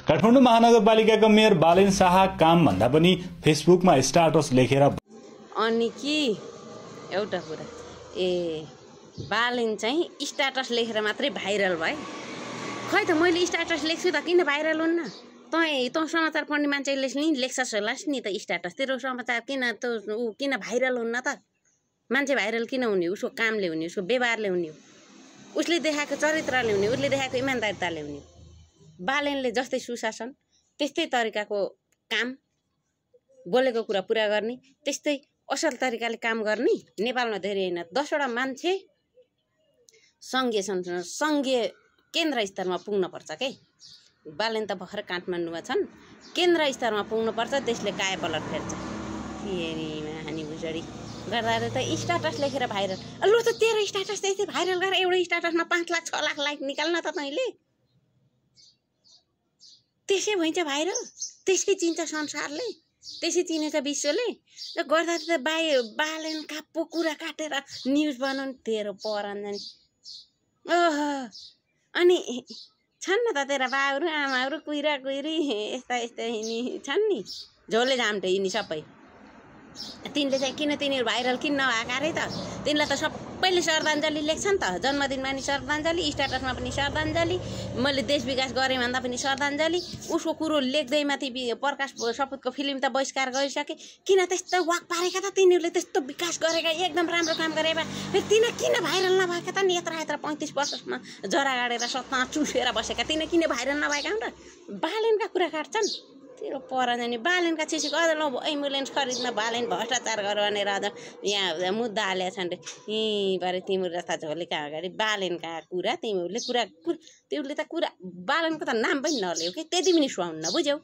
काठमाडौँ महानगरपालिकाका मेयर बालेन शाह काम भन्दा पनि फेसबुकमा स्ट्याटस लेखेर अनि कि एउटा कुरा बालेन चाहिँ स्ट्याटस लेखेर मात्रै भाइरल भयो। खै त मैले स्ट्याटस लेख्छु त किन भाइरल हुन्न? तँ समाचार पढ्ने मान्छेले नि लेख्छस् होला नि त स्ट्याटस। तेरो समाचार किन भाइरल हुन्न त? मान्छे भाइरल किन हुने? उसको कामले हुने, उसको व्यवहारले हुने, उसले देखाएको चरित्रले हुने, उसले देखाएको इमान्दारिताले हुने। बालेनले जस्तै सुशासन, त्यस्तै तरिकाको काम, बोलेको कुरा पुरा गर्ने, त्यस्तै असल तरिकाले काम गर्ने नेपालमा धेरै होइन 10वटा मान्छे सङ्घीय केन्द्र स्तरमा पुग्न पर्छ के। बालेन त भर्खर काठमाडौँमा छन्, केन्द्र स्तरमा पुग्नु पर्छ, त्यसले कायापलट फेर्छ। हानी बुजडी गर्दा त स्ट्याटस लेखेर भाइरल। लु त तेरो स्ट्याटस त्यस्तै भाइरल गरेर एउटा स्ट्याटसमा 5 लाख 6 लाख लाइक निकाल्न त तैँले। त्यसै भइन्छ भाइरल, त्यसै चिन्छ संसारले, त्यसै चिनेछ विश्वले। गर्दा त बालेनका कुरा काटेर न्युज बनाउनु तेरो परान। ओहो, अनि छन् न त तेरा बाबुहरू आमाहरू कुहिरा यस्ता यिनी छन् नि, झोले झाम्टे यिनी सबै। तिनले चाहिँ तिनीहरू भाइरल किन नभएका अरे त? तिनलाई त सबैले श्रद्धाञ्जली लेख्छन् त। जन्मदिनमा पनि श्रद्धाञ्जली, स्ट्याटसमा पनि श्रद्धाञ्जली, मैले देश विकास गरेँ भन्दा पनि श्रद्धाञ्जली। उसको कुरो लेख्दैमाथि प्रकाश सपुतको फिल्म त बहिष्कार गरिसके। किन त्यस्तो वाक पारेका त तिनीहरूले? त्यस्तो विकास गरेका, एकदम राम्रो काम गरे भए फेरि तिन किन भाइरल नभएका त? यत्र 35 वर्षमा जरा गाडेर सत्ता चुसेर बसेका तिन किन भाइरल नभएका हुन् र? बालेनका कुरा काट्छन् तेरो पर जाने। बालेनका चिसीको अझ एम्बुलेन्स खरिदमा बालेन भ्रष्टाचार गर भनेर अझ यहाँ मुद्दा हालेका छन् रे। बारे तिम्रो जस्ता झोलेका अगाडि बालेनका कुरा तिमीहरूले कुरा तिमीले त कुरा बालेनको त नाम पनि नल्याऊ कि, त्यति पनि सुहाउन्न, बुझ्यौ?